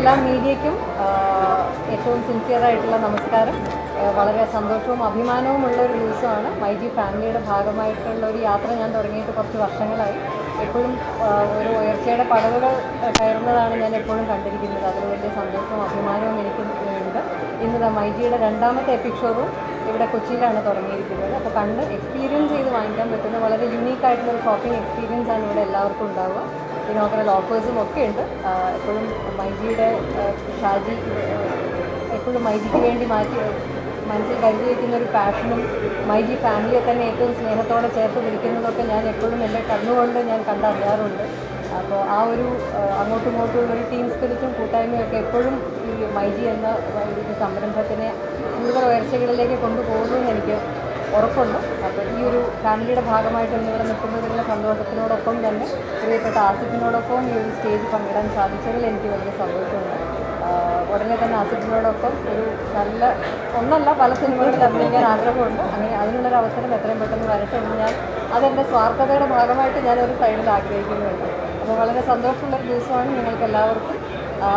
എല്ലാ മീഡിയയ്ക്കും ഏറ്റവും സിൻസിയറായിട്ടുള്ള നമസ്കാരം. വളരെ സന്തോഷവും അഭിമാനവുമുള്ള ഒരു ദിവസമാണ്. മൈജി ഫാമിലിയുടെ ഭാഗമായിട്ടുള്ള ഒരു യാത്ര ഞാൻ തുടങ്ങിയിട്ട് കുറച്ച് വർഷങ്ങളായി. എപ്പോഴും ഒരു ഉയർച്ചയുടെ പടവുകൾ കയറുന്നതാണ് ഞാൻ എപ്പോഴും കണ്ടിരിക്കുന്നത്. അതിൽ വലിയ സന്തോഷവും അഭിമാനവും എനിക്ക് ഉണ്ട്. ഇന്ന് മൈജിയുടെ രണ്ടാമത്തെ എപ്പിക് ഷോറൂം ഇവിടെ കൊച്ചിയിലാണ് തുടങ്ങിയിരിക്കുന്നത്. അപ്പോൾ കണ്ട് എക്സ്പീരിയൻസ് ചെയ്ത് വാങ്ങിക്കാൻ പറ്റുന്ന വളരെ യുണീക്കായിട്ടുള്ളൊരു ഷോപ്പിംഗ് എക്സ്പീരിയൻസ് ആണ് ഇവിടെ എല്ലാവർക്കും ഉണ്ടാവുക. ഇനോഗ്രൽ ഓഫേഴ്സും ഒക്കെ ഉണ്ട്. എപ്പോഴും മൈജിയുടെ ഷാജി എപ്പോഴും മൈജിക്ക് വേണ്ടി മനസ്സിൽ കരുതി വയ്ക്കുന്ന ഒരു പാഷനും മൈജി ഫാമിലിയെ തന്നെ ഏറ്റവും സ്നേഹത്തോടെ ചേർത്ത് പിടിക്കുന്നതൊക്കെ ഞാൻ എപ്പോഴും എൻ്റെ കണ്ണുകൊണ്ട് ഞാൻ കണ്ടറിയാറുണ്ട്. അപ്പോൾ ആ ഒരു അങ്ങോട്ടും ഇങ്ങോട്ടുമുള്ളൊരു ടീം സ്പിരിറ്റും കൂട്ടായ്മയൊക്കെ എപ്പോഴും ഈ മൈജി എന്ന ഒരു സംരംഭത്തിനെ കൂടുതൽ ഉയർച്ചകളിലേക്ക് കൊണ്ടുപോകുമെന്ന് എനിക്ക് ഉറപ്പുണ്ട്. അപ്പോൾ ഈ ഒരു ഫാമിലിയുടെ ഭാഗമായിട്ട് ഇന്നിവിടെ നിൽക്കുന്നതിനുള്ള സന്തോഷത്തിനോടൊപ്പം തന്നെ പ്രിയപ്പെട്ട ആസിഫിനോടൊപ്പം ഈ ഒരു സ്റ്റേജ് പങ്കിടാൻ സാധിച്ചതിൽ എനിക്ക് വലിയ സന്തോഷമുണ്ട്. ഉടനെ തന്നെ ആസിഫിനോടൊപ്പം ഒരു ഒന്നല്ല പല സിനിമകളിൽ അഭിനയിക്കാൻ ആഗ്രഹമുണ്ട്. അങ്ങനെ അതിനുള്ളൊരു അവസരം എത്രയും പെട്ടെന്ന് വരട്ടെ എന്ന് ഞാൻ അതെൻ്റെ സ്വാർത്ഥതയുടെ ഭാഗമായിട്ട് ഞാനൊരു സൈഡിൽ ആഗ്രഹിക്കുന്നുണ്ട്. അപ്പോൾ വളരെ സന്തോഷമുള്ളൊരു ദിവസമാണ്. നിങ്ങൾക്ക് എല്ലാവർക്കും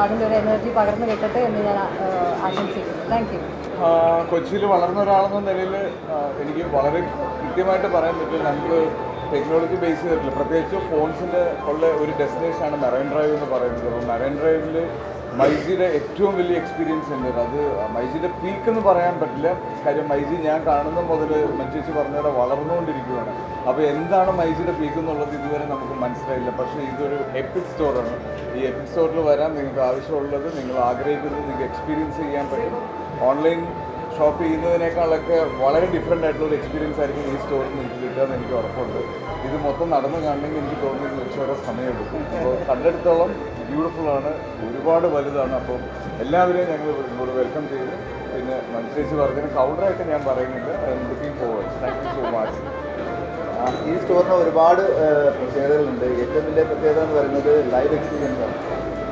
അതിൻ്റെ ഒരു എനർജി പകർന്നു കിട്ടട്ടെ എന്ന് ഞാൻ ആശംസിക്കുന്നു. Thank you. കൊച്ചിയിൽ വളർന്ന ഒരാളെന്ന നിലയിൽ എനിക്ക് വളരെ കൃത്യമായിട്ട് പറയാൻ പറ്റും. നമ്മൾ ടെക്നോളജി ബേസ് ചെയ്തിട്ടില്ല, പ്രത്യേകിച്ച് ഫോൺസിൻ്റെ ഉള്ള ഒരു ഡെസ്റ്റിനേഷനാണ് മെറൈൻ ഡ്രൈവ് എന്ന് പറയുന്നത്. അപ്പോൾ മെറൈൻ ഡ്രൈവിൽ മൈജിയുടെ ഏറ്റവും വലിയ എക്സ്പീരിയൻസ് ഉണ്ട്. അത് മൈജിയുടെ പീക്ക് എന്ന് പറയാൻ പറ്റില്ല. കാര്യം മൈജി ഞാൻ കാണുന്ന മുതൽ മഞ്ചേച്ചി പറഞ്ഞവിടെ വളർന്നുകൊണ്ടിരിക്കുകയാണ്. അപ്പോൾ എന്താണ് മൈജിയുടെ പീക്ക് എന്നുള്ളത് ഇതുവരെ നമുക്ക് മനസ്സിലായില്ല. പക്ഷേ ഇതൊരു എപ്പിക് സ്റ്റോറാണ്. ഈ എപ്പിക് സ്റ്റോറിൽ വരാൻ നിങ്ങൾക്ക് ആവശ്യമുള്ളത്, നിങ്ങൾ ആഗ്രഹിക്കുന്നത് നിങ്ങൾക്ക് എക്സ്പീരിയൻസ് ചെയ്യാൻ പറ്റും. ഓൺലൈൻ ഷോപ്പ് ചെയ്യുന്നതിനേക്കാളൊക്കെ വളരെ ഡിഫറെൻ്റ് ആയിട്ടുള്ള എക്സ്പീരിയൻസ് ആയിരിക്കും ഈ സ്റ്റോറിൽ നിങ്ങൾക്ക് കിട്ടുകയെന്ന് എനിക്ക് ഉറപ്പുണ്ട്. ഇത് മൊത്തം നടന്നു കാണണമെങ്കിൽ എനിക്ക് തോന്നുന്നത് ഉച്ചവരെ സമയമെടുക്കും. അപ്പോൾ കണ്ടെടുത്തോളം ബ്യൂട്ടിഫുള്ളാണ്, ഒരുപാട് വലുതാണ്. അപ്പോൾ എല്ലാവരെയും ഞങ്ങൾ ഇങ്ങോട്ട് വെൽക്കം ചെയ്ത്, പിന്നെ മനസ്സിലേക്ക് പറഞ്ഞതിന് കൗണ്ടറായിട്ട് ഞാൻ പറയുന്നില്ല. I am looking forward. Thank you so much. ഈ സ്റ്റോറിന് ഒരുപാട് പ്രത്യേകതകളുണ്ട്. ഏറ്റവും വലിയ പ്രത്യേകത എന്ന് പറയുന്നത് ലൈവ് എക്സ്പീരിയൻസ് ആണ്.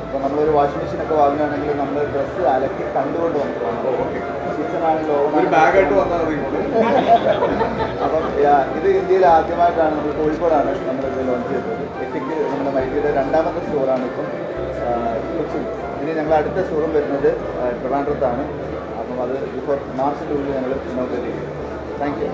അപ്പോൾ നമ്മളൊരു വാഷിംഗ് മെഷീനൊക്കെ വാങ്ങുകയാണെങ്കിൽ നമ്മൾ ഡ്രസ്സ് അലക്കി കണ്ടുകൊണ്ട് വന്നിട്ട് കിച്ചണാണെങ്കിലോ ഒരു ബാഗായിട്ട് വന്നാൽ മതി. അപ്പം ഇത് ഇന്ത്യയിൽ ആദ്യമായിട്ടാണ് നമ്മൾ കോഴിക്കോടാണ് നമ്മളിത് ലോഞ്ച് ചെയ്തത്. എപ്പിക് നമ്മുടെ മൈജിയുടെ രണ്ടാമത്തെ സ്റ്റോറാണ് ഇപ്പം കൊച്ചിയിൽ. ഇനി ഞങ്ങൾ അടുത്ത സ്റ്റോറും വരുന്നത് ട്രിവാൻഡ്രത്താണ്. അപ്പം അത് ബിഫോർ മാർച്ചിൻ്റെ ഉള്ളിൽ ഞങ്ങൾ ഇന്നോഗ്രേറ്റ് ചെയ്യും. Thank you.